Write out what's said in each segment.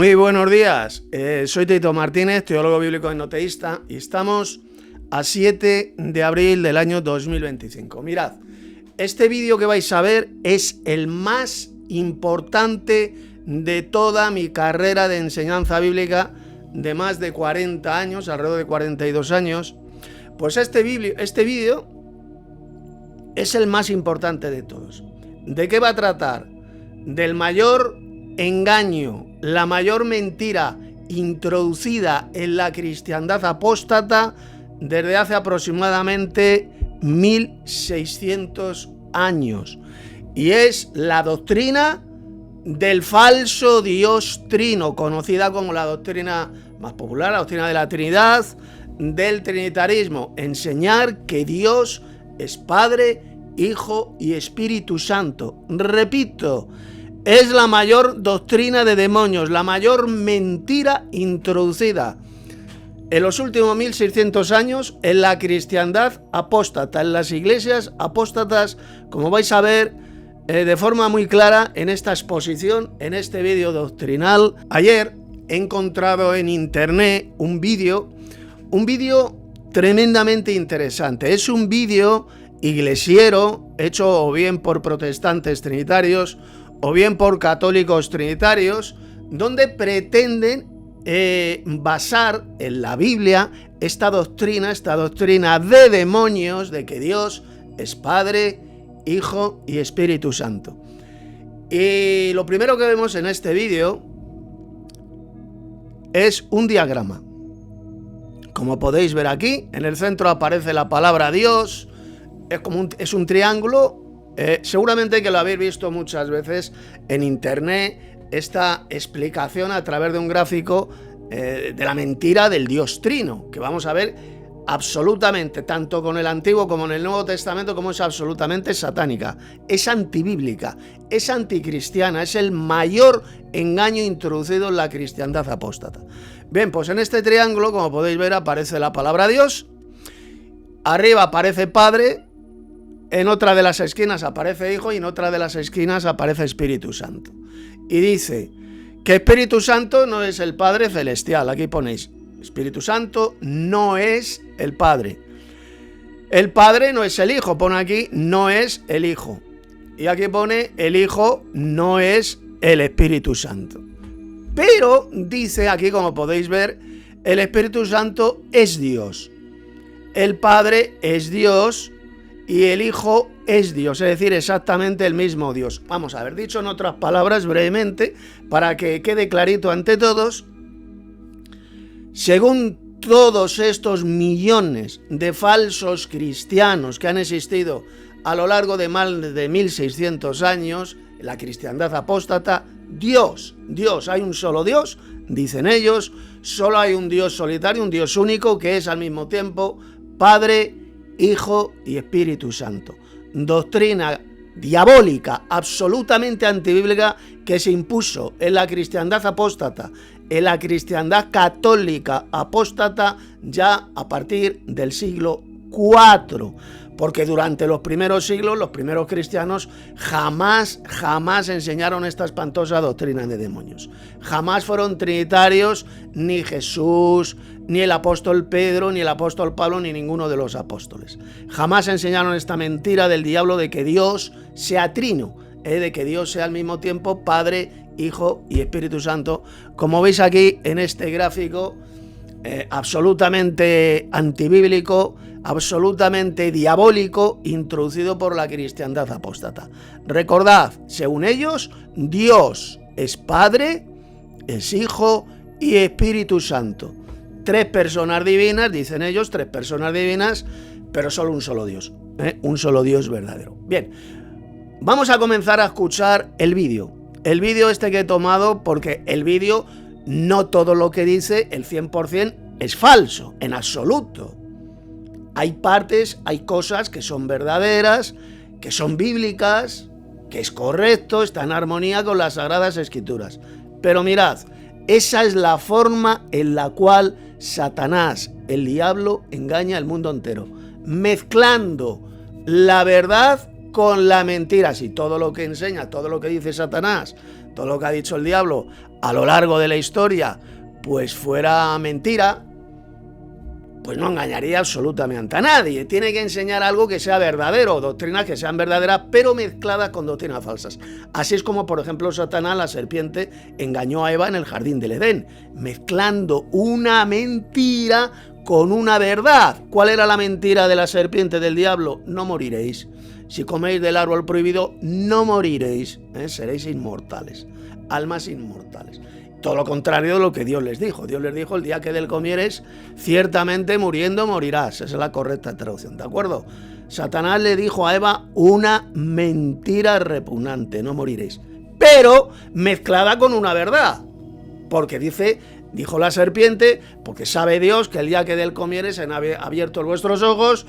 Muy buenos días, soy Tito Martínez, teólogo bíblico enoteísta, y estamos a 7 de abril del año 2025. Mirad, este vídeo que vais a ver es el más importante de toda mi carrera de enseñanza bíblica de más de 40 años, alrededor de 42 años. Pues este vídeo es el más importante de todos. ¿De qué va a tratar? Del mayor engaño, la mayor mentira introducida en la cristiandad apóstata desde hace aproximadamente 1600 años. Y es la doctrina del falso Dios Trino, conocida como la doctrina más popular, la doctrina de la Trinidad, del trinitarismo. Enseñar que Dios es Padre, Hijo y Espíritu Santo. Repito, es la mayor doctrina de demonios, la mayor mentira introducida en los últimos 1600 años en la cristiandad apóstata, en las iglesias apóstatas, como vais a ver de forma muy clara en esta exposición, en este vídeo doctrinal. Ayer he encontrado en internet un vídeo tremendamente interesante. Es un vídeo iglesiero hecho o bien por protestantes trinitarios o bien por católicos trinitarios, donde pretenden basar en la Biblia esta doctrina de demonios, de que Dios es Padre, Hijo y Espíritu Santo. Y lo primero que vemos en este vídeo es un diagrama. Como podéis ver aquí, en el centro aparece la palabra Dios, es un triángulo. Seguramente que lo habéis visto muchas veces en internet, esta explicación a través de un gráfico de la mentira del Dios Trino, que vamos a ver absolutamente, tanto con el Antiguo como en el Nuevo Testamento, como es absolutamente satánica, es antibíblica, es anticristiana, es el mayor engaño introducido en la cristiandad apóstata. Bien, pues en este triángulo, como podéis ver, aparece la palabra Dios, arriba aparece Padre, en otra de las esquinas aparece Hijo y en otra de las esquinas aparece Espíritu Santo. Y dice que Espíritu Santo no es el Padre Celestial. Aquí ponéis, Espíritu Santo no es el Padre. El Padre no es el Hijo. Pone aquí, no es el Hijo. Y aquí pone, el Hijo no es el Espíritu Santo. Pero dice aquí, como podéis ver, el Espíritu Santo es Dios. El Padre es Dios. Y el Hijo es Dios, es decir, exactamente el mismo Dios. Vamos a ver, dicho en otras palabras brevemente, para que quede clarito ante todos, según todos estos millones de falsos cristianos que han existido a lo largo de más de 1600 años, en la cristiandad apóstata, Dios, hay un solo Dios, dicen ellos, solo hay un Dios solitario, un Dios único, que es al mismo tiempo Padre, Hijo y Espíritu Santo. Doctrina diabólica, absolutamente antibíblica, que se impuso en la cristiandad apóstata, en la cristiandad católica apóstata, ya a partir del siglo IV. Porque durante los primeros siglos, los primeros cristianos jamás enseñaron esta espantosa doctrina de demonios. Jamás fueron trinitarios, ni Jesús, ni el apóstol Pedro, ni el apóstol Pablo, ni ninguno de los apóstoles. Jamás enseñaron esta mentira del diablo de que Dios sea trino, de que Dios sea al mismo tiempo Padre, Hijo y Espíritu Santo, como veis aquí en este gráfico, absolutamente antibíblico, absolutamente diabólico, introducido por la cristiandad apóstata. Recordad, según ellos, Dios es Padre, es Hijo y Espíritu Santo. Tres personas divinas, dicen ellos, tres personas divinas, pero solo un solo Dios, un solo Dios verdadero. Bien, vamos a comenzar a escuchar el vídeo. El vídeo este que he tomado, porque el vídeo, no todo lo que dice, el 100% es falso, en absoluto. Hay partes, hay cosas que son verdaderas, que son bíblicas, que es correcto, está en armonía con las Sagradas Escrituras. Pero mirad, esa es la forma en la cual Satanás, el diablo, engaña al mundo entero, mezclando la verdad con la mentira. Si todo lo que enseña, todo lo que dice Satanás todo lo que ha dicho el diablo a lo largo de la historia pues fuera mentira, pues no engañaría absolutamente a nadie. Tiene que enseñar algo que sea verdadero, doctrinas que sean verdaderas, pero mezcladas con doctrinas falsas. Así es como, por ejemplo, Satanás, la serpiente, engañó a Eva en el jardín del Edén, mezclando una mentira con una verdad. ¿Cuál era la mentira de la serpiente del diablo? No moriréis. Si coméis del árbol prohibido, no moriréis, seréis inmortales, almas inmortales. Todo lo contrario de lo que Dios les dijo. Dios les dijo, el día que del comieres, ciertamente muriendo morirás. Esa es la correcta traducción, ¿de acuerdo? Satanás le dijo a Eva una mentira repugnante, no moriréis, pero mezclada con una verdad. Porque dijo la serpiente, porque sabe Dios que el día que del comieres se han abierto vuestros ojos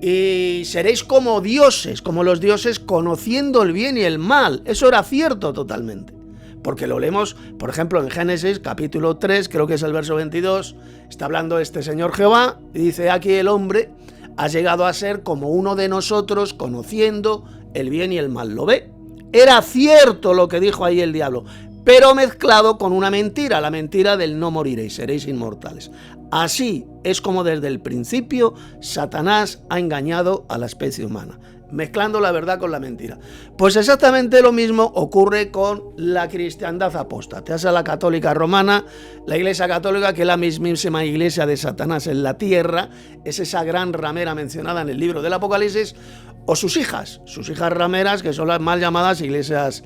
y seréis como dioses, como los dioses, conociendo el bien y el mal. Eso era cierto totalmente. Porque lo leemos, por ejemplo, en Génesis, capítulo 3, creo que es el verso 22, está hablando este Señor Jehová, y dice, aquí el hombre ha llegado a ser como uno de nosotros, conociendo el bien y el mal. ¿Lo ve? Era cierto lo que dijo ahí el diablo, pero mezclado con una mentira, la mentira del no moriréis, seréis inmortales. Así es como desde el principio Satanás ha engañado a la especie humana, mezclando la verdad con la mentira. Pues exactamente lo mismo ocurre con la cristiandad apóstata. Ya sea la católica romana, la iglesia católica, que es la mismísima iglesia de Satanás en la tierra, es esa gran ramera mencionada en el libro del Apocalipsis, o sus hijas rameras, que son las mal llamadas iglesias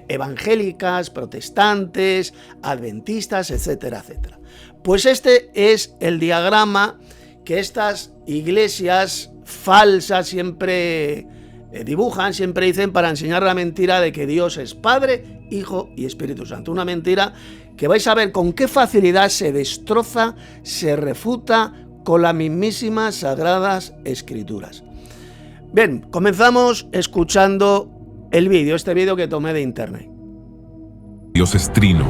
evangélicas, protestantes, adventistas, etcétera, etcétera. Pues este es el diagrama que estas iglesias falsas siempre dibujan, siempre dicen, para enseñar la mentira de que Dios es Padre, Hijo y Espíritu Santo. Una mentira que vais a ver con qué facilidad se destroza, se refuta con las mismísimas Sagradas Escrituras. Bien, comenzamos escuchando el vídeo, este vídeo que tomé de internet. Dios es trino,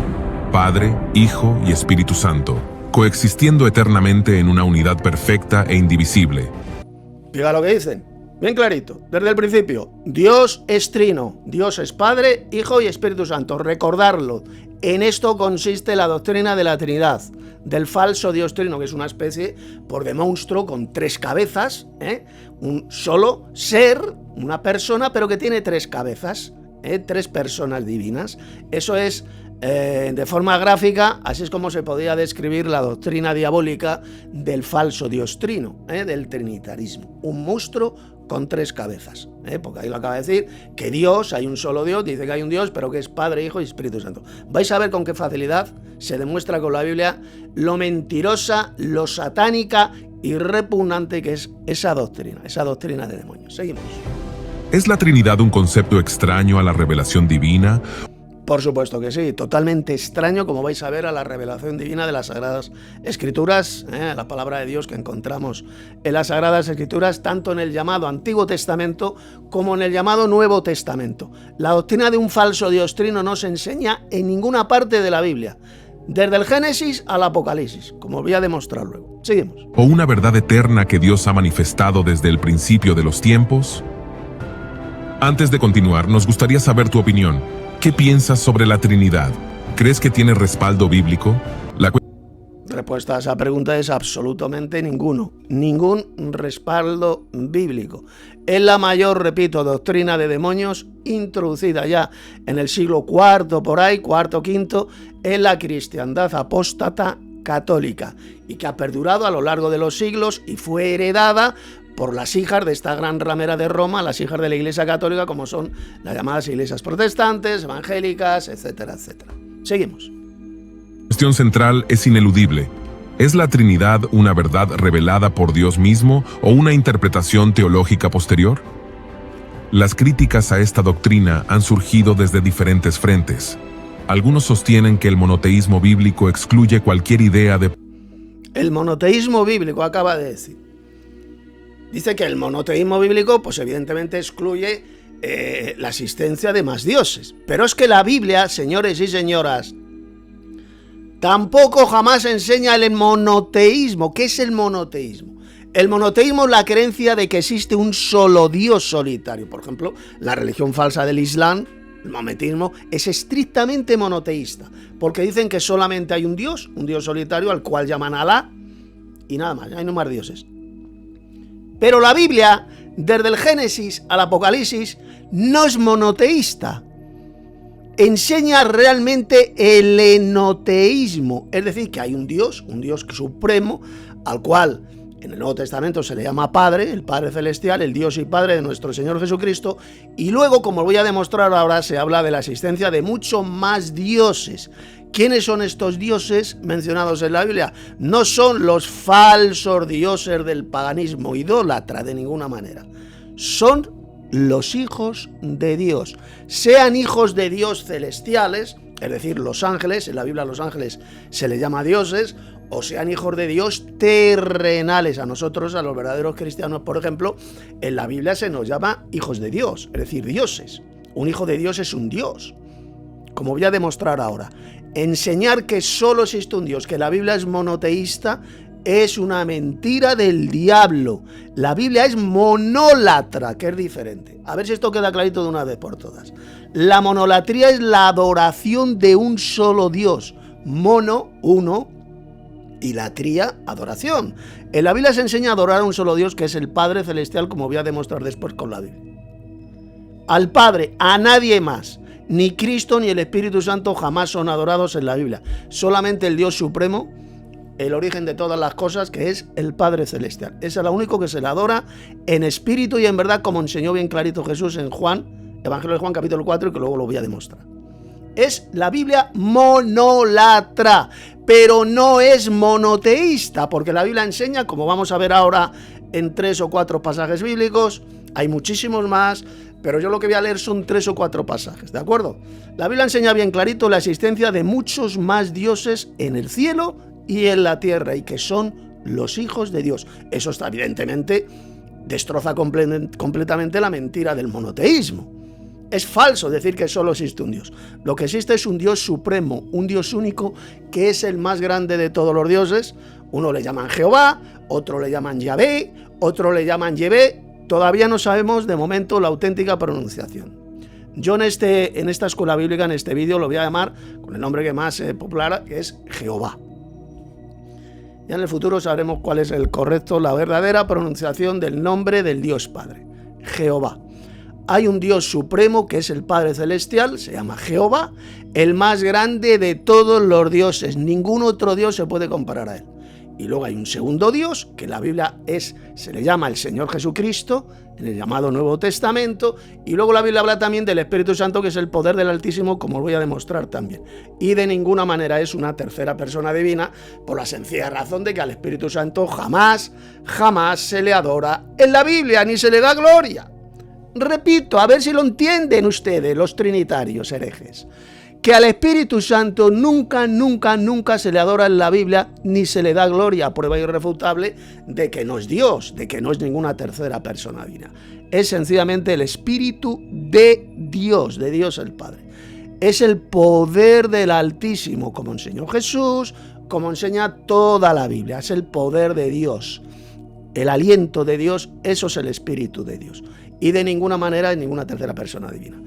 Padre, Hijo y Espíritu Santo, coexistiendo eternamente en una unidad perfecta e indivisible. Fíjate lo que dicen, bien clarito, desde el principio. Dios es trino, Dios es Padre, Hijo y Espíritu Santo. Recordarlo, en esto consiste la doctrina de la Trinidad, del falso Dios trino, que es una especie de monstruo con tres cabezas, un solo ser, una persona, pero que tiene tres cabezas, tres personas divinas. Eso es, de forma gráfica, así es como se podría describir la doctrina diabólica del falso Dios trino, del trinitarismo. Un monstruo con tres cabezas, porque ahí lo acaba de decir, que Dios, hay un solo Dios, dice que hay un Dios, pero que es Padre, Hijo y Espíritu Santo. Vais a ver con qué facilidad se demuestra con la Biblia lo mentirosa, lo satánica y repugnante que es esa doctrina de demonios. Seguimos. ¿Es la Trinidad un concepto extraño a la revelación divina? Por supuesto que sí, totalmente extraño, como vais a ver, a la revelación divina de las Sagradas Escrituras, la palabra de Dios que encontramos en las Sagradas Escrituras, tanto en el llamado Antiguo Testamento como en el llamado Nuevo Testamento. La doctrina de un falso Dios trino no se enseña en ninguna parte de la Biblia, desde el Génesis al Apocalipsis, como voy a demostrar luego. Seguimos. ¿O una verdad eterna que Dios ha manifestado desde el principio de los tiempos? Antes de continuar, nos gustaría saber tu opinión. ¿Qué piensas sobre la Trinidad? ¿Crees que tiene respaldo bíblico? Respuesta a esa pregunta es absolutamente ninguno. Ningún respaldo bíblico. Es la mayor, repito, doctrina de demonios introducida ya en el siglo IV, por ahí, IV, V, en la cristiandad apóstata católica y que ha perdurado a lo largo de los siglos y fue heredada por las hijas de esta gran ramera de Roma, las hijas de la Iglesia Católica, como son las llamadas iglesias protestantes, evangélicas, etcétera, etcétera. Seguimos. La cuestión central es ineludible. ¿Es la Trinidad una verdad revelada por Dios mismo o una interpretación teológica posterior? Las críticas a esta doctrina han surgido desde diferentes frentes. Algunos sostienen que el monoteísmo bíblico excluye cualquier idea de... El monoteísmo bíblico, acaba de decir. Dice que el monoteísmo bíblico, pues evidentemente excluye la existencia de más dioses. Pero es que la Biblia, señores y señoras, tampoco jamás enseña el monoteísmo. ¿Qué es el monoteísmo? El monoteísmo es la creencia de que existe un solo Dios solitario. Por ejemplo, la religión falsa del Islam, El maometismo es estrictamente monoteísta, porque dicen que solamente hay un Dios solitario al cual llaman Alá, y nada más, hay no más dioses. Pero la Biblia, desde el Génesis al Apocalipsis, no es monoteísta. Enseña realmente el enoteísmo, es decir, que hay un Dios supremo, al cual en el Nuevo Testamento se le llama Padre, el Padre Celestial, el Dios y Padre de nuestro Señor Jesucristo, y luego, como voy a demostrar ahora, se habla de la existencia de muchos más dioses. ¿Quiénes son estos dioses mencionados en la Biblia? No son los falsos dioses del paganismo idólatra de ninguna manera. Son los hijos de Dios. Sean hijos de Dios celestiales, es decir, los ángeles, en la Biblia a los ángeles se les llama dioses, o sean hijos de Dios terrenales. A nosotros, a los verdaderos cristianos, por ejemplo, en la Biblia se nos llama hijos de Dios, es decir, dioses. Un hijo de Dios es un Dios, como voy a demostrar ahora. Enseñar que solo existe un Dios, que la Biblia es monoteísta, es una mentira del diablo. La Biblia es monólatra, que es diferente. A ver si esto queda clarito de una vez por todas. La monolatría es la adoración de un solo Dios. Mono, uno, y latría, adoración. En la Biblia se enseña a adorar a un solo Dios, que es el Padre Celestial, como voy a demostrar después con la Biblia. Al Padre, a nadie más. Ni Cristo ni el Espíritu Santo jamás son adorados en la Biblia. Solamente el Dios Supremo, el origen de todas las cosas, que es el Padre Celestial. Ese es el único que se le adora en espíritu y en verdad, como enseñó bien clarito Jesús en Juan, Evangelio de Juan capítulo 4, y que luego lo voy a demostrar. Es la Biblia monolatra, pero no es monoteísta, porque la Biblia enseña, como vamos a ver ahora en 3 o 4 pasajes bíblicos, hay muchísimos más, pero yo lo que voy a leer son 3 o 4 pasajes, ¿de acuerdo? La Biblia enseña bien clarito la existencia de muchos más dioses en el cielo y en la tierra, y que son los hijos de Dios. Eso está evidentemente, destroza completamente la mentira del monoteísmo. Es falso decir que solo existe un Dios. Lo que existe es un Dios supremo, un Dios único, que es el más grande de todos los dioses. Uno le llaman Jehová, otro le llaman Yahvé, otro le llaman Yevé. Todavía no sabemos de momento la auténtica pronunciación. Yo en esta escuela bíblica, en este vídeo, lo voy a llamar con el nombre que más popular, que es Jehová. Ya en el futuro sabremos cuál es el correcto, la verdadera pronunciación del nombre del Dios Padre. Jehová. Hay un Dios supremo que es el Padre Celestial, se llama Jehová, el más grande de todos los dioses. Ningún otro Dios se puede comparar a él. Y luego hay un segundo Dios, que en la Biblia se le llama el Señor Jesucristo, en el llamado Nuevo Testamento, y luego la Biblia habla también del Espíritu Santo, que es el poder del Altísimo, como voy a demostrar también. Y de ninguna manera es una tercera persona divina, por la sencilla razón de que al Espíritu Santo jamás se le adora en la Biblia, ni se le da gloria. Repito, a ver si lo entienden ustedes, los trinitarios herejes, que al Espíritu Santo nunca se le adora en la Biblia, ni se le da gloria, prueba irrefutable de que no es Dios, de que no es ninguna tercera persona divina. Es sencillamente el Espíritu de Dios el Padre. Es el poder del Altísimo, como enseñó Jesús, como enseña toda la Biblia. Es el poder de Dios, el aliento de Dios, eso es el Espíritu de Dios. Y de ninguna manera es ninguna tercera persona divina.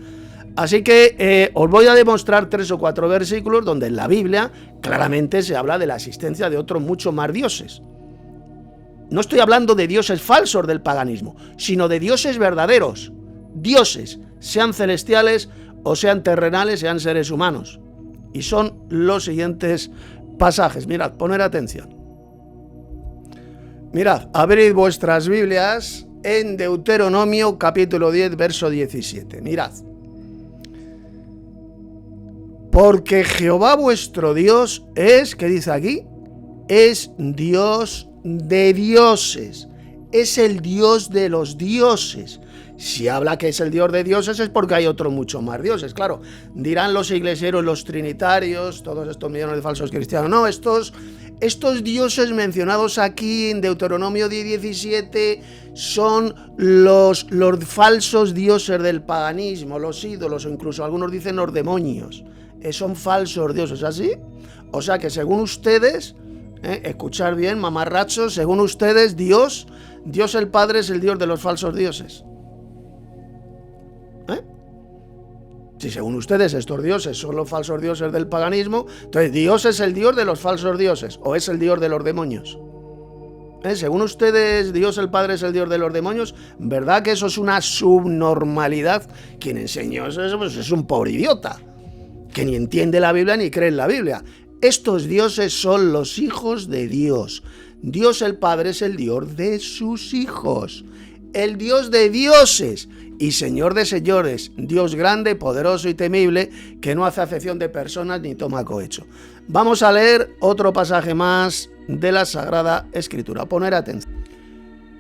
Así que os voy a demostrar 3 o 4 versículos donde en la Biblia claramente se habla de la existencia de otros muchos más dioses. No estoy hablando de dioses falsos del paganismo, sino de dioses verdaderos. Dioses, sean celestiales o sean terrenales, sean seres humanos. Y son los siguientes pasajes. Mirad, poner atención. Mirad, abrid vuestras Biblias en Deuteronomio capítulo 10, verso 17. Mirad. Porque Jehová vuestro Dios es, ¿qué dice aquí? Es Dios de dioses, es el Dios de los dioses. Si habla que es el Dios de dioses es porque hay otros muchos más dioses, claro. Dirán los iglesieros, los trinitarios, todos estos millones de falsos cristianos, no, estos dioses mencionados aquí en Deuteronomio 10:17 son los falsos dioses del paganismo, los ídolos, o incluso algunos dicen los demonios. Son falsos dioses, ¿así? O sea que según ustedes, escuchar bien, mamarrachos, según ustedes, Dios el Padre es el Dios de los falsos dioses. Si según ustedes estos dioses son los falsos dioses del paganismo, entonces Dios es el Dios de los falsos dioses, o es el Dios de los demonios. Según ustedes, Dios el Padre es el Dios de los demonios, ¿verdad que eso es una subnormalidad? Quien enseñó eso pues es un pobre idiota, que ni entiende la Biblia ni cree en la Biblia. Estos dioses son los hijos de Dios. Dios el Padre es el Dios de sus hijos, el Dios de dioses y Señor de señores, Dios grande, poderoso y temible, que no hace acepción de personas ni toma cohecho. Vamos a leer otro pasaje más de la Sagrada Escritura. Poner atención.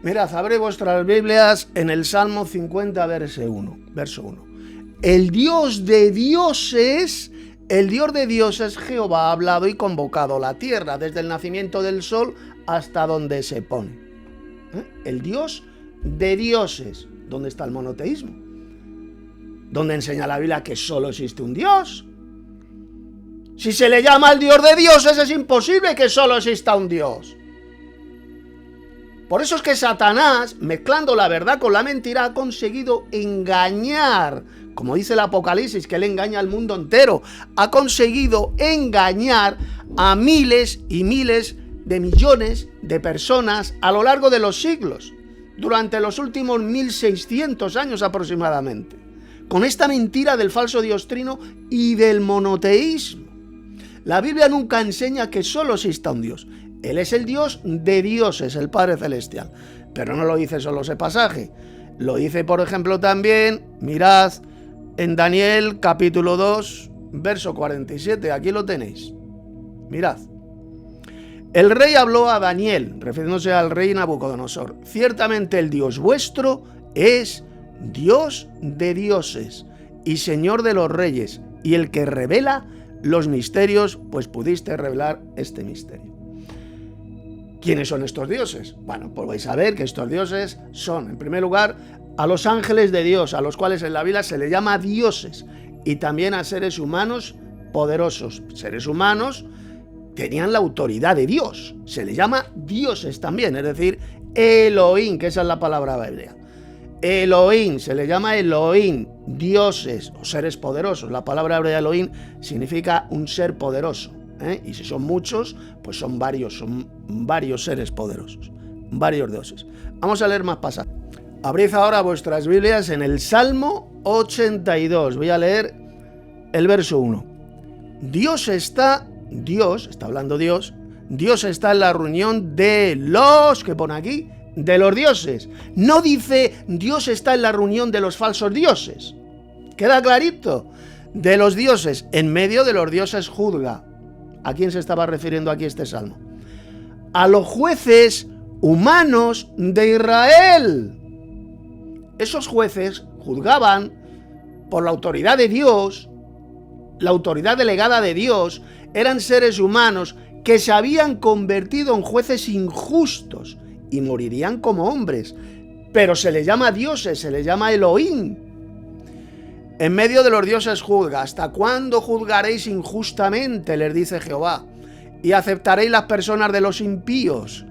Mirad, abre vuestras Biblias en el Salmo 50, verso 1. El Dios de dioses, Jehová ha hablado y convocado la tierra, desde el nacimiento del sol hasta donde se pone. El Dios de dioses. ¿Dónde está el monoteísmo? ¿Dónde enseña la Biblia que solo existe un Dios? Si se le llama al Dios de dioses, es imposible que solo exista un Dios. Por eso es que Satanás, mezclando la verdad con la mentira, ha conseguido engañar, como dice el Apocalipsis, que él engaña al mundo entero. Ha conseguido engañar a miles y miles de millones de personas a lo largo de los siglos, durante los últimos 1600 años aproximadamente, con esta mentira del falso Dios trino y del monoteísmo. La Biblia nunca enseña que solo exista un Dios. Él es el Dios de dioses, el Padre Celestial. Pero no lo dice solo ese pasaje. Lo dice, por ejemplo, también, mirad, en Daniel capítulo 2, verso 47. Aquí lo tenéis. Mirad. El rey habló a Daniel, refiriéndose al rey Nabucodonosor. Ciertamente el Dios vuestro es Dios de dioses y Señor de los reyes, y el que revela los misterios, pues pudiste revelar este misterio. ¿Quiénes son estos dioses? Bueno, pues vais a ver que estos dioses son, en primer lugar, a los ángeles de Dios, a los cuales en la Biblia se le llama dioses, y también a seres humanos poderosos. Seres humanos tenían la autoridad de Dios, se le llama dioses también, es decir, Elohim, que esa es la palabra hebrea. Elohim, se le llama Elohim, dioses o seres poderosos. La palabra hebrea Elohim significa un ser poderoso, y si son muchos, pues son varios seres poderosos, varios dioses. Vamos a leer más pasajes. Abrid ahora vuestras Biblias en el Salmo 82. Voy a leer el verso 1. Dios está hablando Dios está en la reunión de los, que pone aquí, de los dioses. No dice Dios está en la reunión de los falsos dioses. ¿Queda clarito? De los dioses, en medio de los dioses juzga. ¿A quién se estaba refiriendo aquí este salmo? A los jueces humanos de Israel. Esos jueces juzgaban por la autoridad de Dios, la autoridad delegada de Dios. Eran seres humanos que se habían convertido en jueces injustos y morirían como hombres, pero se les llama dioses, se les llama Elohim. En medio de los dioses juzga. ¿Hasta cuándo juzgaréis injustamente?, les dice Jehová, y aceptaréis las personas de los impíos.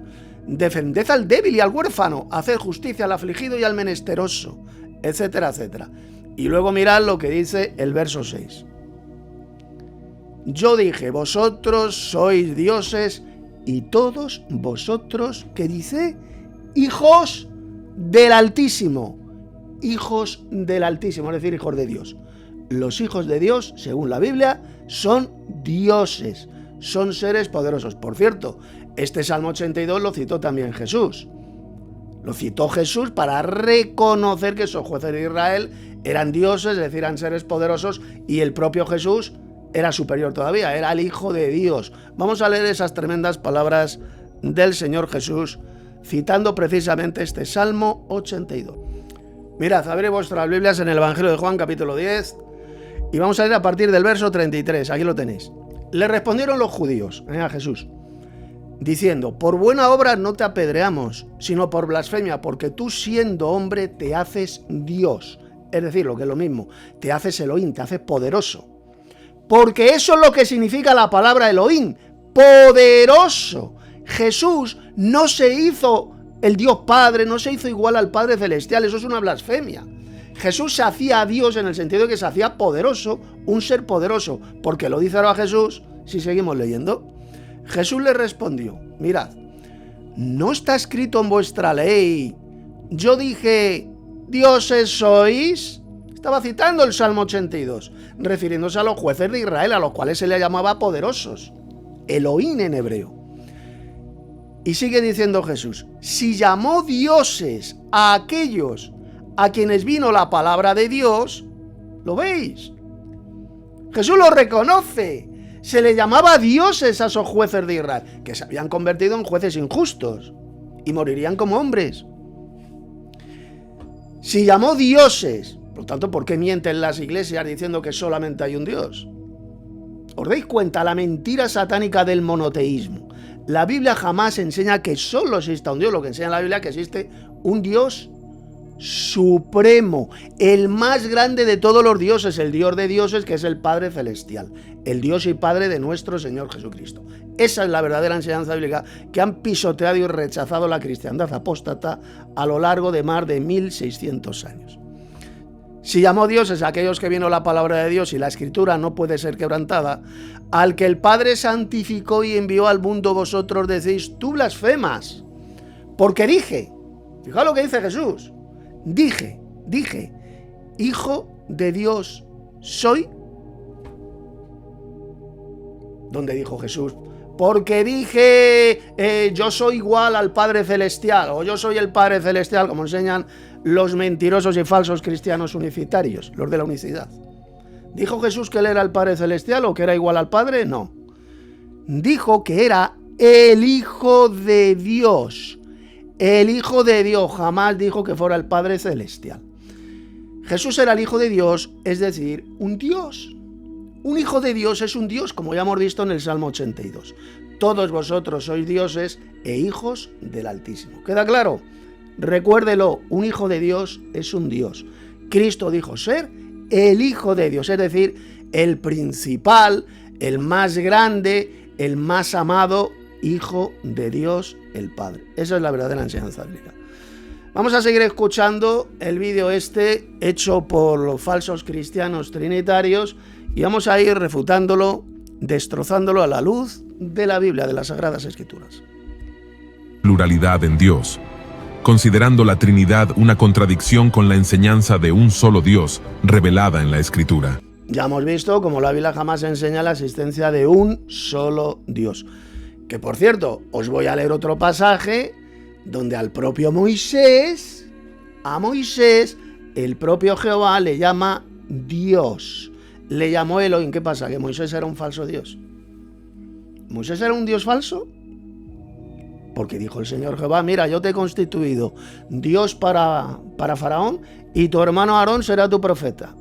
Defended al débil y al huérfano, haced justicia al afligido y al menesteroso, etcétera, etcétera. Y luego mirad lo que dice el verso 6. Yo dije, vosotros sois dioses y todos vosotros, ¿qué dice? Hijos del Altísimo. Hijos del Altísimo, es decir, hijos de Dios. Los hijos de Dios, según la Biblia, son dioses, son seres poderosos. Por cierto, este Salmo 82 lo citó también Jesús. Lo citó Jesús para reconocer que esos jueces de Israel eran dioses, es decir, eran seres poderosos, y el propio Jesús era superior todavía, era el Hijo de Dios. Vamos a leer esas tremendas palabras del Señor Jesús, citando precisamente este Salmo 82. Mirad, abrid vuestras Biblias en el Evangelio de Juan, capítulo 10, y vamos a leer a partir del verso 33, aquí lo tenéis. Le respondieron los judíos a Jesús, diciendo, por buena obra no te apedreamos, sino por blasfemia, porque tú siendo hombre te haces Dios. Es decir, lo que es lo mismo, te haces Elohim, te haces poderoso. Porque eso es lo que significa la palabra Elohim, poderoso. Jesús no se hizo el Dios Padre, no se hizo igual al Padre Celestial, eso es una blasfemia. Jesús se hacía Dios en el sentido de que se hacía poderoso, un ser poderoso, porque lo dice ahora Jesús, si seguimos leyendo. Jesús le respondió, mirad, ¿no está escrito en vuestra ley? Yo dije, dioses sois. Estaba citando el Salmo 82, refiriéndose a los jueces de Israel, a los cuales se le llamaba poderosos. Elohim en hebreo. Y sigue diciendo Jesús, si llamó dioses a aquellos a quienes vino la palabra de Dios, ¿lo veis? Jesús lo reconoce. Se le llamaba dioses a esos jueces de Israel, que se habían convertido en jueces injustos y morirían como hombres. Si llamó dioses, por lo tanto, ¿por qué mienten las iglesias diciendo que solamente hay un Dios? ¿Os dais cuenta la mentira satánica del monoteísmo? La Biblia jamás enseña que solo exista un Dios. Lo que enseña la Biblia es que existe un Dios supremo, el más grande de todos los dioses, el Dios de dioses, que es el Padre Celestial, el Dios y Padre de nuestro Señor Jesucristo. Esa es la verdadera enseñanza bíblica que han pisoteado y rechazado la cristiandad apóstata a lo largo de más de 1600 años. Si llamó dioses a aquellos que vino la palabra de Dios y la escritura no puede ser quebrantada, al que el Padre santificó y envió al mundo, vosotros decís, tú blasfemas, porque dije, fijaos lo que dice Jesús, dije, hijo de Dios soy. ¿Dónde dijo Jesús? Porque dije, yo soy igual al Padre Celestial, o yo soy el Padre Celestial, como enseñan los mentirosos y falsos cristianos unicitarios, los de la unicidad. ¿Dijo Jesús que él era el Padre Celestial o que era igual al Padre? No. Dijo que era el Hijo de Dios. El Hijo de Dios, jamás dijo que fuera el Padre Celestial. Jesús era el Hijo de Dios, es decir, un Dios. Un Hijo de Dios es un Dios, como ya hemos visto en el Salmo 82. Todos vosotros sois dioses e hijos del Altísimo. ¿Queda claro? Recuérdelo, un Hijo de Dios es un Dios. Cristo dijo ser el Hijo de Dios, es decir, el principal, el más grande, el más amado Hijo de Dios el Padre. Esa es la verdadera enseñanza bíblica. Vamos a seguir escuchando el vídeo hecho por los falsos cristianos trinitarios y vamos a ir refutándolo, destrozándolo a la luz de la Biblia, de las Sagradas Escrituras. Pluralidad en Dios, considerando la Trinidad una contradicción con la enseñanza de un solo Dios revelada en la Escritura. Ya hemos visto cómo la Biblia jamás enseña la existencia de un solo Dios. Que por cierto, os voy a leer otro pasaje donde al propio Moisés, el propio Jehová le llama Dios. Le llamó Elohim. ¿Qué pasa? ¿Que Moisés era un falso Dios? ¿Moisés era un Dios falso? Porque dijo el Señor Jehová, mira, yo te he constituido Dios para Faraón y tu hermano Aarón será tu profeta.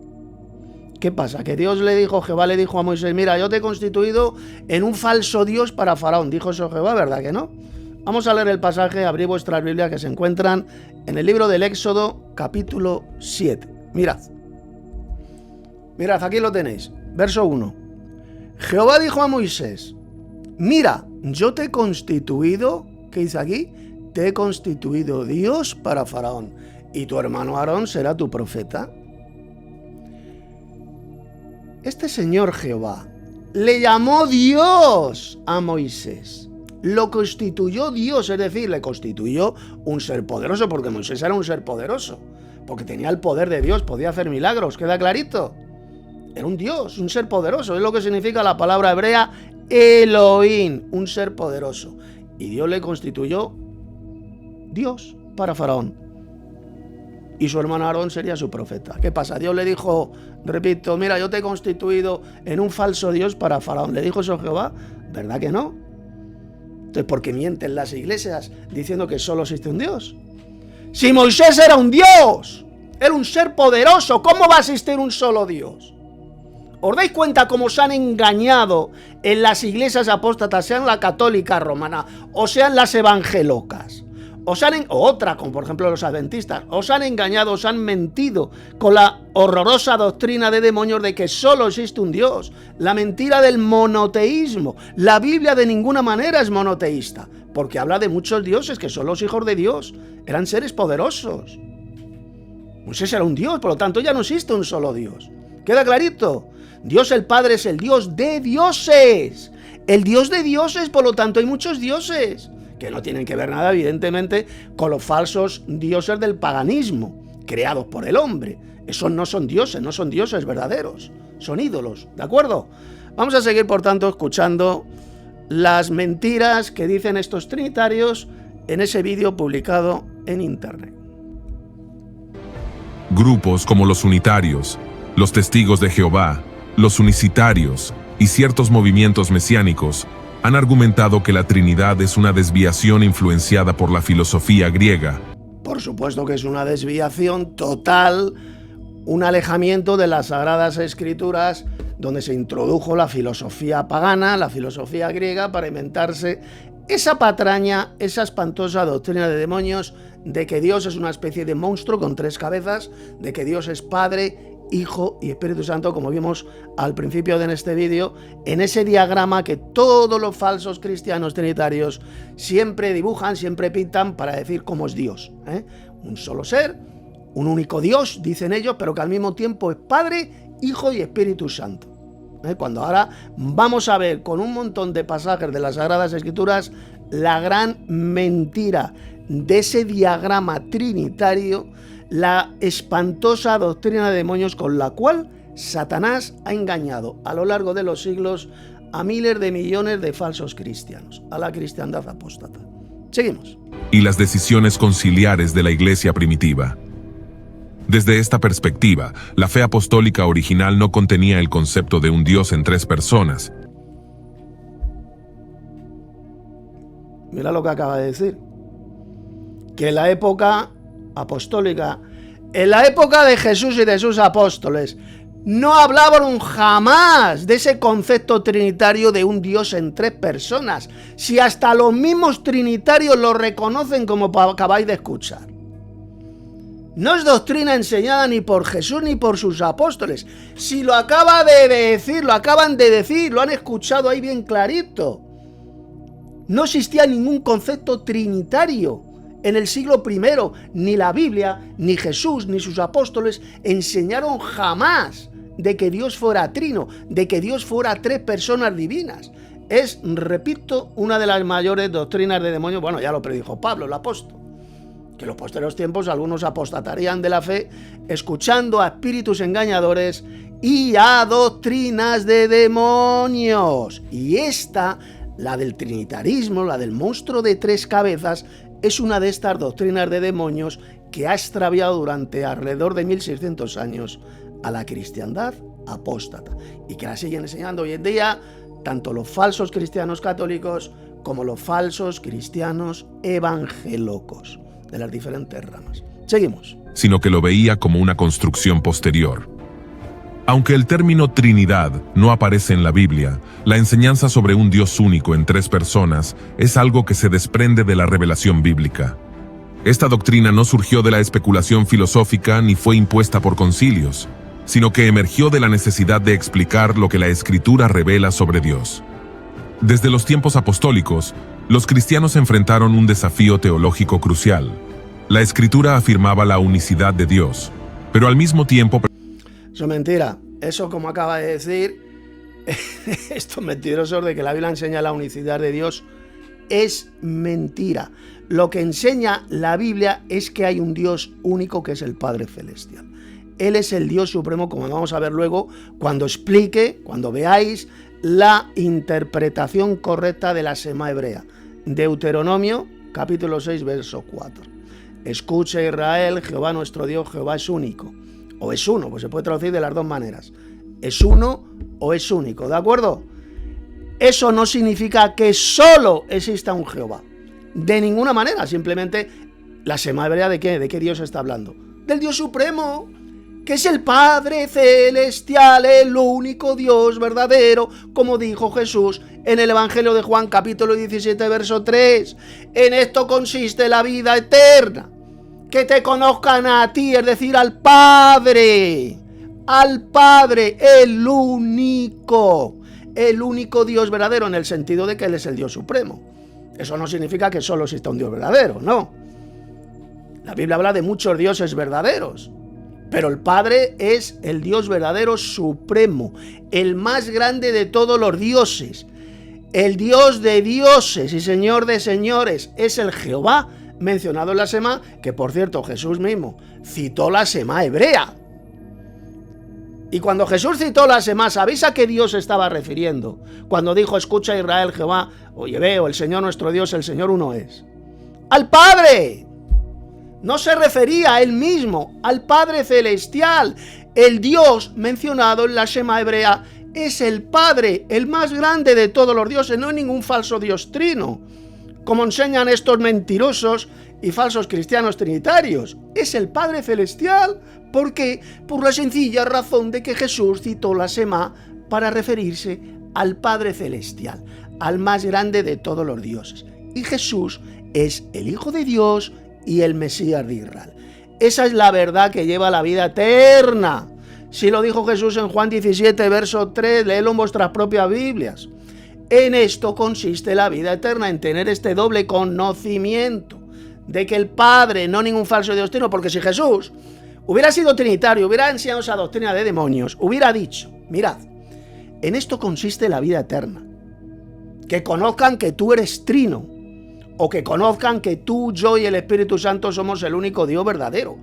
¿Qué pasa? Que Jehová le dijo a Moisés, mira, yo te he constituido en un falso Dios para Faraón. Dijo eso Jehová, ¿verdad que no? Vamos a leer el pasaje, abrid vuestras Biblias que se encuentran en el libro del Éxodo, capítulo 7. Mirad, aquí lo tenéis, verso 1. Jehová dijo a Moisés, mira, yo te he constituido, ¿qué dice aquí? Te he constituido Dios para Faraón y tu hermano Aarón será tu profeta. Este señor Jehová le llamó Dios a Moisés. Lo constituyó Dios, es decir, le constituyó un ser poderoso, porque Moisés era un ser poderoso, porque tenía el poder de Dios, podía hacer milagros, ¿queda clarito? Era un Dios, un ser poderoso, es lo que significa la palabra hebrea Elohim, un ser poderoso. Y Dios le constituyó Dios para Faraón. Y su hermano Aarón sería su profeta. ¿Qué pasa? Dios le dijo, repito, mira, yo te he constituido en un falso Dios para Faraón. ¿Le dijo eso Jehová? ¿Verdad que no? Entonces, ¿por qué mienten las iglesias diciendo que solo existe un Dios? Si Moisés era un Dios, era un ser poderoso, ¿cómo va a existir un solo Dios? ¿Os dais cuenta cómo se han engañado en las iglesias apóstatas, sean la católica romana o sean las evangelocas? O otra, como por ejemplo los adventistas, os han engañado, os han mentido con la horrorosa doctrina de demonios de que solo existe un Dios. La mentira del monoteísmo. La Biblia de ninguna manera es monoteísta, porque habla de muchos dioses que son los hijos de Dios. Eran seres poderosos. Moisés era un Dios, por lo tanto ya no existe un solo Dios. ¿Queda clarito? Dios el Padre es el Dios de dioses. El Dios de dioses, por lo tanto hay muchos dioses, que no tienen que ver nada, evidentemente, con los falsos dioses del paganismo, creados por el hombre. Esos no son dioses verdaderos, son ídolos, ¿de acuerdo? Vamos a seguir, por tanto, escuchando las mentiras que dicen estos trinitarios en ese vídeo publicado en internet. Grupos como los unitarios, los testigos de Jehová, los unicitarios y ciertos movimientos mesiánicos han argumentado que la Trinidad es una desviación influenciada por la filosofía griega. Por supuesto que es una desviación total, un alejamiento de las Sagradas Escrituras, donde se introdujo la filosofía pagana, la filosofía griega, para inventarse esa patraña, esa espantosa doctrina de demonios de que Dios es una especie de monstruo con 3 cabezas, de que Dios es Padre, Hijo y Espíritu Santo, como vimos al principio de este vídeo, en ese diagrama que todos los falsos cristianos trinitarios siempre dibujan, siempre pintan para decir cómo es Dios, ¿eh? Un solo ser, un único Dios, dicen ellos, pero que al mismo tiempo es Padre, Hijo y Espíritu Santo. Cuando ahora vamos a ver con un montón de pasajes de las Sagradas Escrituras la gran mentira de ese diagrama trinitario, la espantosa doctrina de demonios con la cual Satanás ha engañado a lo largo de los siglos a miles de millones de falsos cristianos, a la cristiandad apóstata. Seguimos. Y las decisiones conciliares de la Iglesia primitiva. Desde esta perspectiva, la fe apostólica original no contenía el concepto de un Dios en 3 personas. Mira lo que acaba de decir. Que en la época apostólica, en la época de Jesús y de sus apóstoles, no hablaban jamás de ese concepto trinitario de un Dios en 3 personas. Si hasta los mismos trinitarios lo reconocen, como acabáis de escuchar. No es doctrina enseñada ni por Jesús ni por sus apóstoles. Si lo acaba de decir, lo acaban de decir, lo han escuchado ahí bien clarito. No existía ningún concepto trinitario en el siglo I. Ni la Biblia, ni Jesús, ni sus apóstoles enseñaron jamás de que Dios fuera trino, de que Dios fuera 3 personas divinas. Es, repito, una de las mayores doctrinas de demonios. Bueno, ya lo predijo Pablo, el apóstol. Que en los posteriores tiempos algunos apostatarían de la fe escuchando a espíritus engañadores y a doctrinas de demonios. Y esta, la del trinitarismo, la del monstruo de 3 cabezas, es una de estas doctrinas de demonios que ha extraviado durante alrededor de 1600 años a la cristiandad apóstata y que la siguen enseñando hoy en día tanto los falsos cristianos católicos como los falsos cristianos evangelocos de las diferentes ramas. Seguimos. Sino que lo veía como una construcción posterior. Aunque el término Trinidad no aparece en la Biblia, la enseñanza sobre un Dios único en 3 personas es algo que se desprende de la revelación bíblica. Esta doctrina no surgió de la especulación filosófica ni fue impuesta por concilios, sino que emergió de la necesidad de explicar lo que la Escritura revela sobre Dios. Desde los tiempos apostólicos, los cristianos enfrentaron un desafío teológico crucial. La Escritura afirmaba la unicidad de Dios, pero al mismo tiempo... Eso es mentira. Eso, como acaba de decir, estos mentirosos de que la Biblia enseña la unicidad de Dios, es mentira. Lo que enseña la Biblia es que hay un Dios único que es el Padre Celestial. Él es el Dios supremo, como vamos a ver luego, cuando explique, cuando veáis la interpretación correcta de la Shema hebrea. Deuteronomio, capítulo 6, verso 4. Escucha Israel, Jehová nuestro Dios, Jehová es único. O es uno, pues se puede traducir de las 2 maneras. Es uno o es único, ¿de acuerdo? Eso no significa que solo exista un Jehová. De ninguna manera, simplemente la Shema hebrea ¿de qué? ¿De qué Dios está hablando? Del Dios supremo, que es el Padre Celestial, el único Dios verdadero, como dijo Jesús en el Evangelio de Juan, capítulo 17, verso 3. En esto consiste la vida eterna, que te conozcan a ti, es decir, al Padre, el único Dios verdadero, en el sentido de que Él es el Dios supremo. Eso no significa que solo exista un Dios verdadero, no. La Biblia habla de muchos dioses verdaderos. Pero el Padre es el Dios verdadero supremo, el más grande de todos los dioses, el Dios de dioses y Señor de señores. Es el Jehová mencionado en la Semá, que por cierto Jesús mismo citó la Semá hebrea. Y cuando Jesús citó la Semá, ¿sabéis a qué Dios se estaba refiriendo? Cuando dijo, escucha Israel, Jehová, oye, veo, el Señor nuestro Dios, el Señor uno es. ¡Al Padre! No se refería a él mismo, al Padre Celestial. El Dios mencionado en la Shema hebrea es el Padre, el más grande de todos los dioses, no es ningún falso dios trino, como enseñan estos mentirosos y falsos cristianos trinitarios. Es el Padre Celestial. ¿Por qué? Por la sencilla razón de que Jesús citó la Shema para referirse al Padre Celestial, al más grande de todos los dioses. Y Jesús es el Hijo de Dios y el Mesías de Israel. Esa es la verdad que lleva a la vida eterna. Si lo dijo Jesús en Juan 17, verso 3, léelo en vuestras propias Biblias. En esto consiste la vida eterna, en tener este doble conocimiento de que el Padre, no ningún falso dios trino, porque si Jesús hubiera sido trinitario, hubiera enseñado esa doctrina de demonios, hubiera dicho, mirad, en esto consiste la vida eterna, que conozcan que tú eres trino, o que conozcan que tú, yo y el Espíritu Santo somos el único Dios verdadero.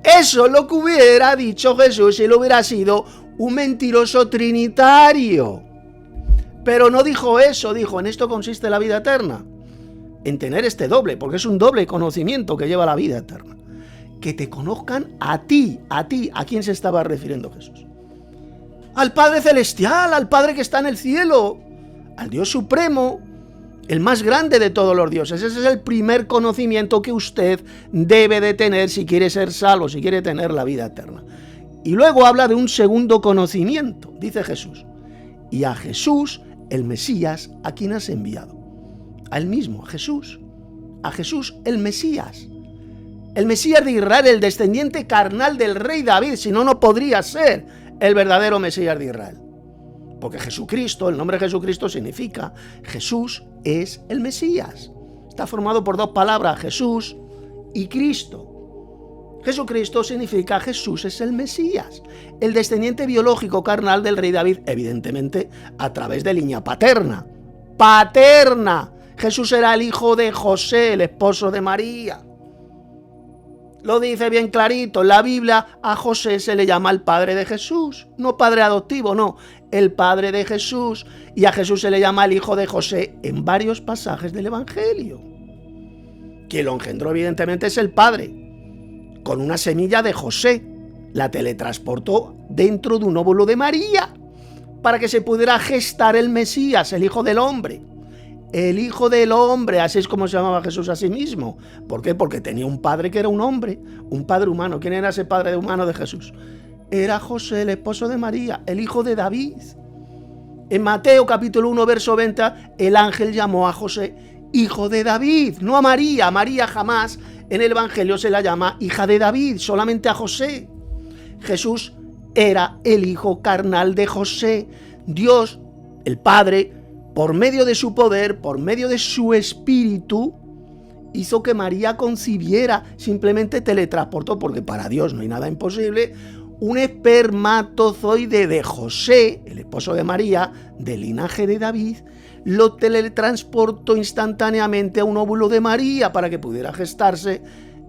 Eso es lo que hubiera dicho Jesús si él hubiera sido un mentiroso trinitario. Pero no dijo eso, dijo, en esto consiste la vida eterna, en tener este doble, porque es un doble conocimiento que lleva a la vida eterna. Que te conozcan a ti, ¿a quién se estaba refiriendo Jesús? Al Padre Celestial, al Padre que está en el cielo, al Dios Supremo, el más grande de todos los dioses. Ese es el primer conocimiento que usted debe de tener si quiere ser salvo, si quiere tener la vida eterna. Y luego habla de un segundo conocimiento, dice Jesús. Y a Jesús, el Mesías, ¿a quién has enviado? A él mismo, a Jesús, el Mesías. El Mesías de Israel, el descendiente carnal del rey David, si no, no podría ser el verdadero Mesías de Israel. Porque Jesucristo, el nombre Jesucristo significa Jesús es el Mesías. Está formado por dos palabras, Jesús y Cristo. Jesucristo significa Jesús es el Mesías, el descendiente biológico carnal del rey David, evidentemente a través de línea paterna. ¡Paterna! Jesús era el hijo de José, el esposo de María. Lo dice bien clarito, en la Biblia a José se le llama el padre de Jesús, no padre adoptivo, no, el padre de Jesús, y a Jesús se le llama el hijo de José en varios pasajes del Evangelio. Quien lo engendró evidentemente es el Padre, con una semilla de José, la teletransportó dentro de un óvulo de María, para que se pudiera gestar el Mesías, el Hijo del Hombre. El Hijo del Hombre, así es como se llamaba Jesús a sí mismo. ¿Por qué? Porque tenía un padre que era un hombre, un padre humano. ¿Quién era ese padre humano de Jesús? Era José, el esposo de María, el hijo de David. En Mateo capítulo 1, verso 20, el ángel llamó a José hijo de David, no a María. María jamás en el Evangelio se la llama hija de David, solamente a José. Jesús era el hijo carnal de José. Dios, el Padre, por medio de su poder, por medio de su espíritu, hizo que María concibiera, simplemente teletransportó, porque para Dios no hay nada imposible, un espermatozoide de José, el esposo de María, del linaje de David, lo teletransportó instantáneamente a un óvulo de María para que pudiera gestarse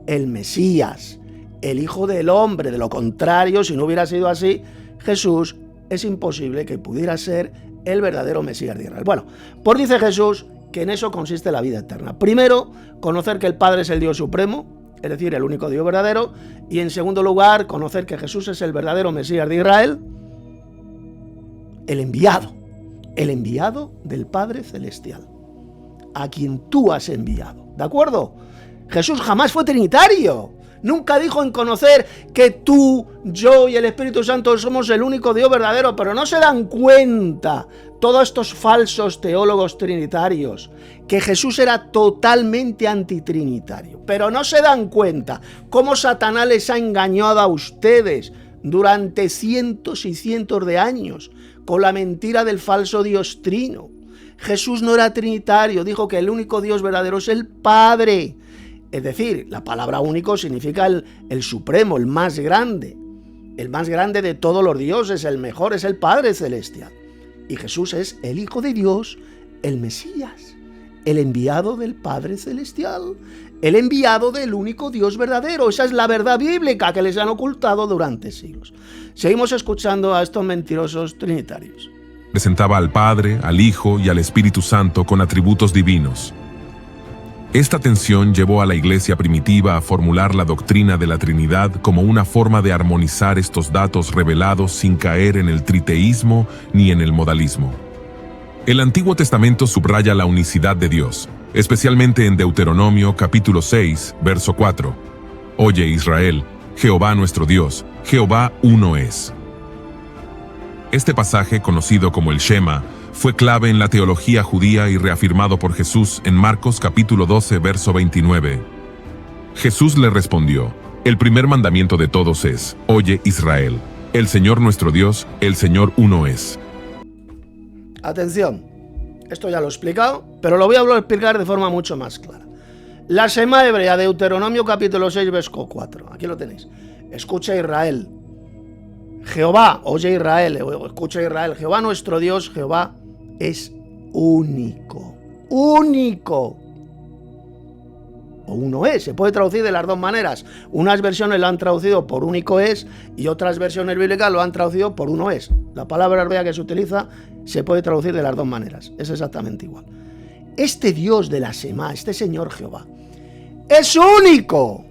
el Mesías, el Hijo del Hombre. De lo contrario, si no hubiera sido así, Jesús es imposible que pudiera ser el verdadero Mesías de Israel. Bueno, pues dice Jesús que en eso consiste la vida eterna. Primero, conocer que el Padre es el Dios Supremo, es decir, el único Dios verdadero. Y en segundo lugar, conocer que Jesús es el verdadero Mesías de Israel, el enviado del Padre Celestial, a quien tú has enviado. ¿De acuerdo? Jesús jamás fue trinitario. Nunca dijo en conocer que tú, yo y el Espíritu Santo somos el único Dios verdadero, pero no se dan cuenta todos estos falsos teólogos trinitarios que Jesús era totalmente antitrinitario. Pero no se dan cuenta cómo Satanás les ha engañado a ustedes durante cientos y cientos de años con la mentira del falso Dios trino. Jesús no era trinitario, dijo que el único Dios verdadero es el Padre. Es decir, la palabra único significa el supremo, el más grande. el más grande de todos los dioses, el mejor, es el Padre Celestial. Y Jesús es el Hijo de Dios, el Mesías, el enviado del Padre Celestial, el enviado del único Dios verdadero. Esa es la verdad bíblica que les han ocultado durante siglos. Seguimos escuchando a estos mentirosos trinitarios. Presentaba al Padre, al Hijo y al Espíritu Santo con atributos divinos. Esta tensión llevó a la Iglesia primitiva a formular la doctrina de la Trinidad como una forma de armonizar estos datos revelados sin caer en el triteísmo ni en el modalismo. El Antiguo Testamento subraya la unicidad de Dios, especialmente en Deuteronomio capítulo 6, verso 4. Oye Israel, Jehová nuestro Dios, Jehová uno es. Este pasaje, conocido como el Shema, fue clave en la teología judía y reafirmado por Jesús en Marcos capítulo 12, verso 29. Jesús le respondió, el primer mandamiento de todos es, oye Israel, el Señor nuestro Dios, el Señor uno es. Atención, esto ya lo he explicado, pero lo voy a explicar de forma mucho más clara. La Shema hebrea, Deuteronomio capítulo 6, verso 4. Aquí lo tenéis. Escucha Israel. Jehová, oye Israel, escucha Israel. Jehová nuestro Dios, Jehová es único. Único. O uno es. Se puede traducir de las dos maneras. Unas versiones lo han traducido por único es y otras versiones bíblicas lo han traducido por uno es. La palabra hebrea que se utiliza se puede traducir de las dos maneras. Es exactamente igual. Este Dios de la Shema, este Señor Jehová, es único.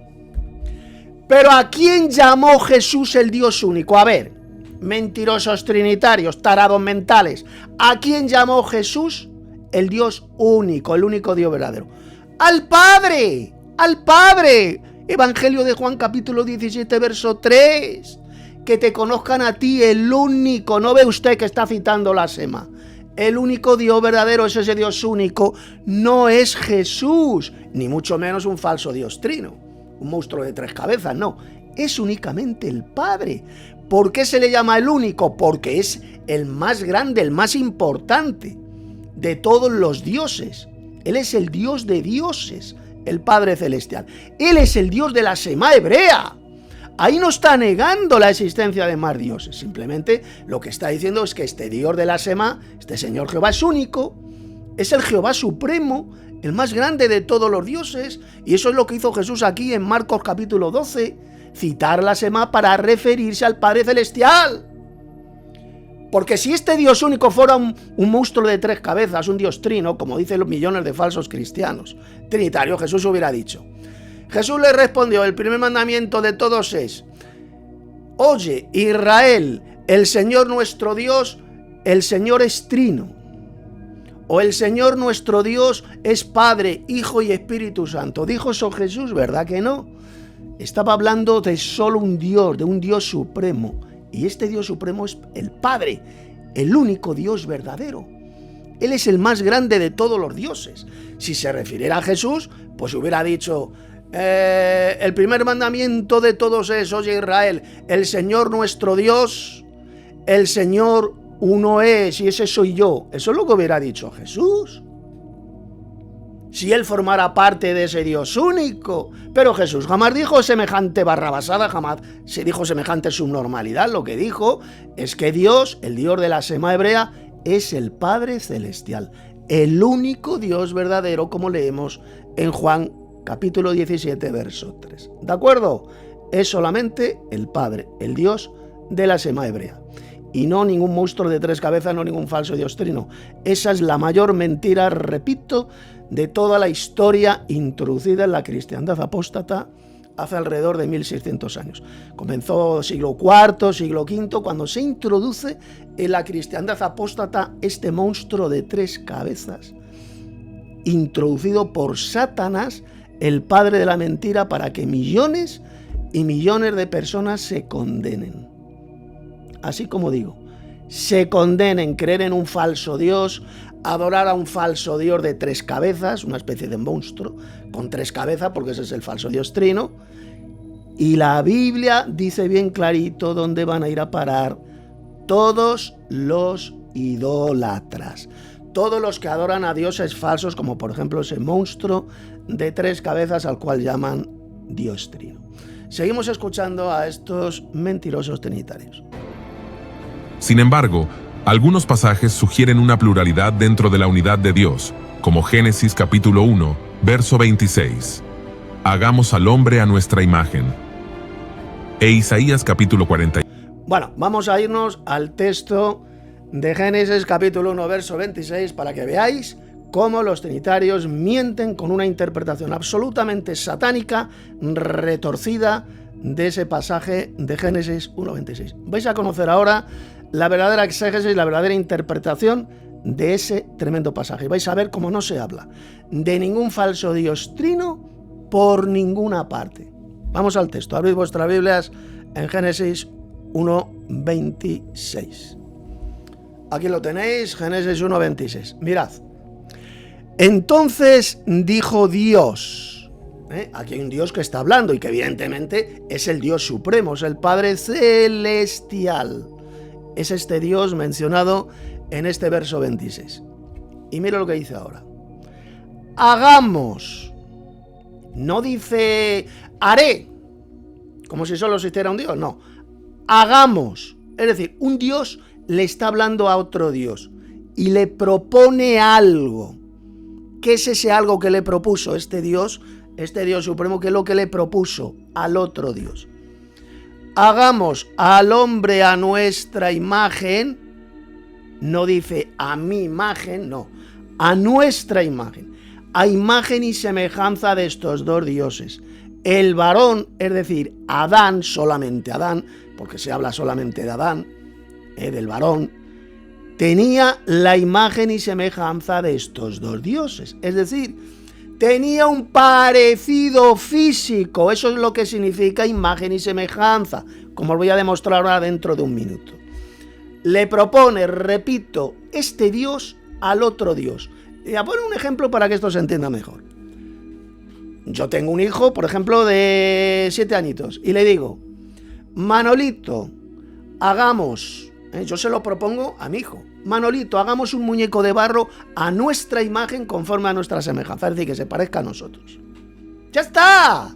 Pero ¿a quién llamó Jesús el Dios único? A ver, mentirosos trinitarios, tarados mentales. ¿A quién llamó Jesús el Dios único, el único Dios verdadero? ¡Al Padre! ¡Al Padre! Evangelio de Juan capítulo 17, verso 3. Que te conozcan a ti, el único. ¿No ve usted que está citando la Shema? El único Dios verdadero es ese Dios único. No es Jesús, ni mucho menos un falso Dios trino, un monstruo de 3 cabezas, no. Es únicamente el Padre. ¿Por qué se le llama el único? Porque es el más grande, el más importante de todos los dioses. Él es el Dios de dioses, el Padre Celestial. Él es el Dios de la Shema hebrea. Ahí no está negando la existencia de más dioses. Simplemente lo que está diciendo es que este Dios de la Shema, este Señor Jehová, es único. Es el Jehová supremo, el más grande de todos los dioses. Y eso es lo que hizo Jesús aquí en Marcos capítulo 12. Citar la Shema para referirse al Padre Celestial. Porque si este Dios único fuera un monstruo de 3 cabezas, un Dios trino, como dicen los millones de falsos cristianos trinitarios, Jesús hubiera dicho. Jesús le respondió, el primer mandamiento de todos es, oye Israel, el Señor nuestro Dios, el Señor es trino. O el Señor nuestro Dios es Padre, Hijo y Espíritu Santo. ¿Dijo eso Jesús? ¿Verdad que no? Estaba hablando de solo un Dios, de un Dios supremo. Y este Dios supremo es el Padre, el único Dios verdadero. Él es el más grande de todos los dioses. Si se refiriera a Jesús, pues hubiera dicho, el primer mandamiento de todos es, oye Israel, el Señor nuestro Dios, el Señor uno es, y ese soy yo. Eso es lo que hubiera dicho Jesús. Si él formara parte de ese Dios único. Pero Jesús jamás dijo semejante barrabasada, jamás se dijo semejante subnormalidad. Lo que dijo es que Dios, el Dios de la Shema hebrea, es el Padre Celestial, el único Dios verdadero, como leemos en Juan capítulo 17, verso 3. ¿De acuerdo? Es solamente el Padre, el Dios de la Shema hebrea. Y no ningún monstruo de 3 cabezas, no ningún falso Dios trino. Esa es la mayor mentira, repito, de toda la historia introducida en la cristiandad apóstata hace alrededor de 1600 años. Comenzó siglo IV, siglo V, cuando se introduce en la cristiandad apóstata este monstruo de 3 cabezas, introducido por Satanás, el padre de la mentira, para que millones y millones de personas se condenen. Así como digo, se condenen, creer en un falso Dios, adorar a un falso Dios de 3 cabezas, una especie de monstruo con 3 cabezas, porque ese es el falso Dios trino. Y la Biblia dice bien clarito dónde van a ir a parar todos los idólatras, todos los que adoran a dioses falsos, como por ejemplo ese monstruo de 3 cabezas al cual llaman Dios Trino. Seguimos escuchando a estos mentirosos trinitarios. Sin embargo, algunos pasajes sugieren una pluralidad dentro de la unidad de Dios, como Génesis capítulo 1, verso 26. Hagamos al hombre a nuestra imagen. E Isaías capítulo 40. Bueno, vamos a irnos al texto de Génesis capítulo 1, verso 26, para que veáis cómo los trinitarios mienten con una interpretación absolutamente satánica, retorcida de ese pasaje de Génesis 1:26. Vais a conocer ahora la verdadera exégesis, la verdadera interpretación de ese tremendo pasaje. Vais a ver cómo no se habla de ningún falso Dios Trino por ninguna parte. Vamos al texto. Abrid vuestras Biblias en Génesis 1:26. Aquí lo tenéis, Génesis 1:26. Mirad. Entonces dijo Dios, aquí hay un Dios que está hablando y que evidentemente es el Dios supremo, es el Padre celestial. Es este Dios mencionado en este verso 26. Y mira lo que dice ahora. Hagamos. No dice haré, como si solo existiera un Dios, no. Hagamos. Es decir, un Dios le está hablando a otro Dios y le propone algo. ¿Qué es ese algo que le propuso este Dios supremo? ¿Qué es lo que le propuso al otro Dios? Hagamos al hombre a nuestra imagen. No dice a mi imagen, no. A nuestra imagen. A imagen y semejanza de estos dos dioses. El varón, es decir, Adán, solamente Adán, porque se habla solamente de Adán, del varón, tenía la imagen y semejanza de estos dos dioses. Es decir, tenía un parecido físico. Eso es lo que significa imagen y semejanza, como os voy a demostrar ahora dentro de un minuto. Le propone, repito, este Dios al otro Dios. Y a poner un ejemplo para que esto se entienda mejor. Yo tengo un hijo, por ejemplo, de 7 añitos, y le digo, Manolito, hagamos, yo se lo propongo a mi hijo, Manolito, hagamos un muñeco de barro a nuestra imagen conforme a nuestra semejanza, es decir, que se parezca a nosotros. ¡Ya está!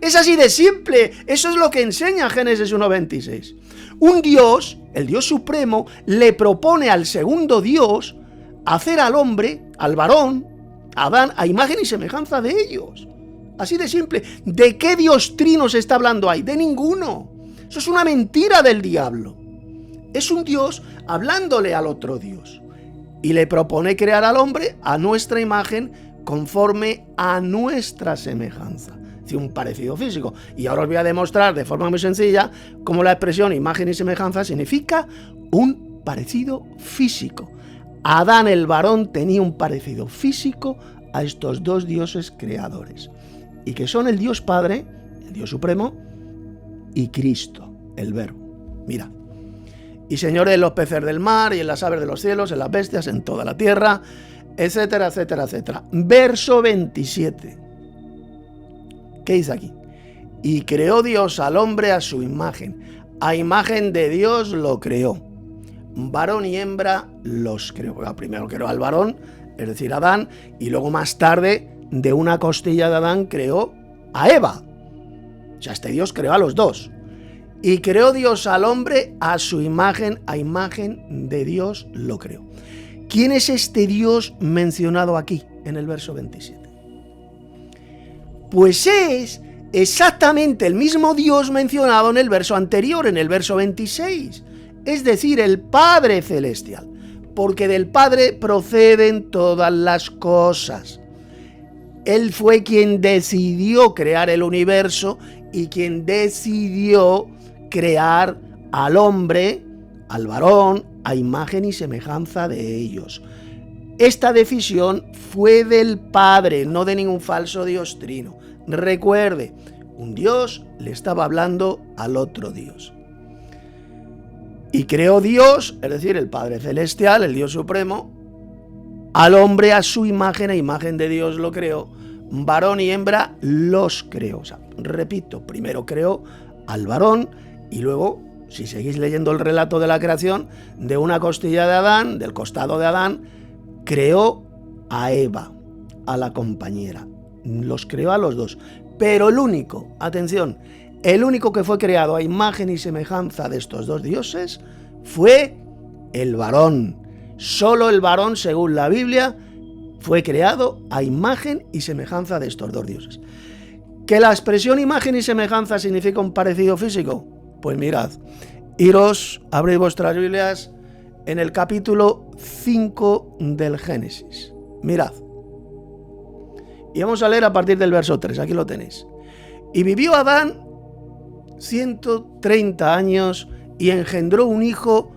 Es así de simple. Eso es lo que enseña Génesis 1:26. Un Dios, el Dios supremo, le propone al segundo Dios hacer al hombre, al varón, Adán, a imagen y semejanza de ellos. Así de simple. ¿De qué Dios trino se está hablando ahí? De ninguno. Eso es una mentira del diablo. Es un Dios hablándole al otro Dios. Y le propone crear al hombre a nuestra imagen conforme a nuestra semejanza. Es decir, un parecido físico. Y ahora os voy a demostrar de forma muy sencilla cómo la expresión imagen y semejanza significa un parecido físico. Adán el varón tenía un parecido físico a estos dos dioses creadores. Y que son el Dios Padre, el Dios Supremo, y Cristo, el Verbo. Mira. Y señores en los peces del mar, y en las aves de los cielos, en las bestias, en toda la tierra, etcétera, etcétera, etcétera. Verso 27. ¿Qué dice aquí? Y creó Dios al hombre a su imagen. A imagen de Dios lo creó. Varón y hembra los creó. Bueno, primero creó al varón, es decir, Adán, y luego más tarde, de una costilla de Adán, creó a Eva. O sea, este Dios creó a los dos. Y creó Dios al hombre a su imagen, a imagen de Dios lo creó. ¿Quién es este Dios mencionado aquí, en el verso 27? Pues es exactamente el mismo Dios mencionado en el verso anterior, en el verso 26. Es decir, el Padre Celestial. Porque del Padre proceden todas las cosas. Él fue quien decidió crear el universo y quien decidió crear al hombre, al varón, a imagen y semejanza de ellos. Esta decisión fue del Padre, no de ningún falso Dios trino. Recuerde, un Dios le estaba hablando al otro Dios. Y creó Dios, es decir, el Padre Celestial, el Dios Supremo, al hombre a su imagen, a imagen de Dios lo creó, varón y hembra los creó. O sea, repito, primero creó al varón y luego, si seguís leyendo el relato de la creación, de una costilla de Adán, del costado de Adán, creó a Eva, a la compañera. Los creó a los dos. Pero el único, atención, el único que fue creado a imagen y semejanza de estos dos dioses fue el varón. Solo el varón, según la Biblia, fue creado a imagen y semejanza de estos dos dioses. ¿Que la expresión imagen y semejanza significa un parecido físico? Pues mirad, iros, abrid vuestras Biblias en el capítulo 5 del Génesis. Mirad. Y vamos a leer a partir del verso 3, aquí lo tenéis. Y vivió Adán 130 años y engendró un hijo.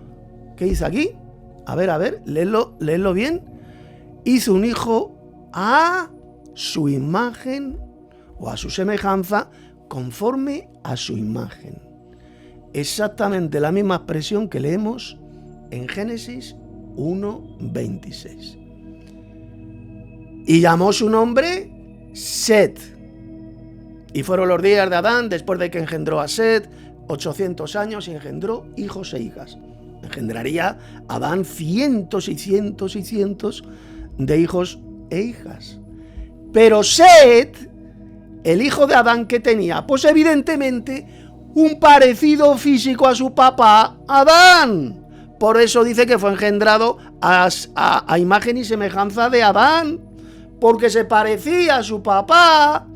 ¿Qué dice aquí? A ver, léelo bien. Hizo un hijo a su imagen o a su semejanza, conforme a su imagen. Exactamente la misma expresión que leemos en Génesis 1:26. Y llamó su nombre Set. Y fueron los días de Adán, después de que engendró a Set, 800 años, y engendró hijos e hijas. Engendraría Adán cientos y cientos y cientos de hijos e hijas. Pero Set, el hijo de Adán, que tenía, pues evidentemente un parecido físico a su papá Adán. Por eso dice que fue engendrado a imagen y semejanza de Adán, porque se parecía a su papá,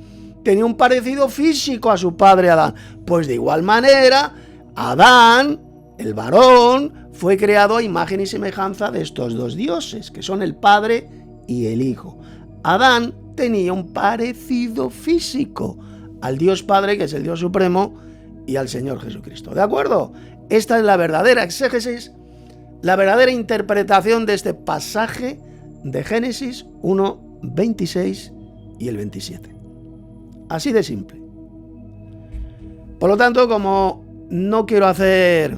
tenía un parecido físico a su padre Adán. Pues de igual manera, Adán, el varón, fue creado a imagen y semejanza de estos dos dioses, que son el Padre y el Hijo. Adán tenía un parecido físico al Dios Padre, que es el Dios Supremo, y al Señor Jesucristo. ¿De acuerdo? Esta es la verdadera exégesis, la verdadera interpretación de este pasaje de Génesis 1:26 y el 27. Así de simple. Por lo tanto, como no quiero hacer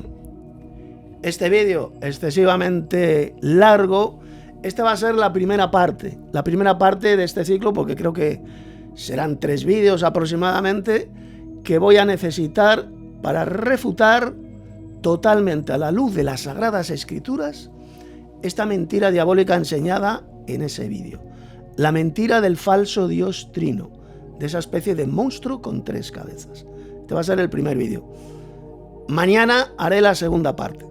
este vídeo excesivamente largo, esta va a ser la primera parte de este ciclo, porque creo que serán 3 vídeos aproximadamente que voy a necesitar para refutar totalmente a la luz de las Sagradas Escrituras esta mentira diabólica enseñada en ese vídeo. La mentira del falso Dios Trino, de esa especie de monstruo con 3 cabezas. Este va a ser el primer vídeo. Mañana haré la segunda parte.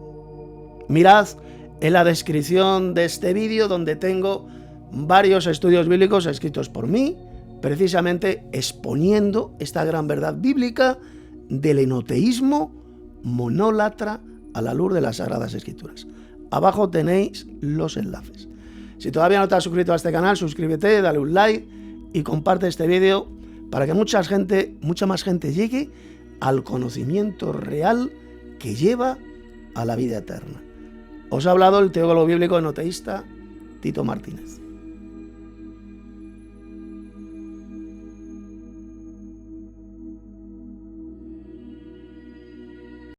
Mirad en la descripción de este vídeo, donde tengo varios estudios bíblicos escritos por mí, precisamente exponiendo esta gran verdad bíblica del enoteísmo monólatra a la luz de las Sagradas Escrituras. Abajo tenéis los enlaces. Si todavía no te has suscrito a este canal, suscríbete, dale un like y comparte este vídeo para que mucha más gente llegue al conocimiento real que lleva a la vida eterna. Os ha hablado el teólogo bíblico enoteísta Tito Martínez.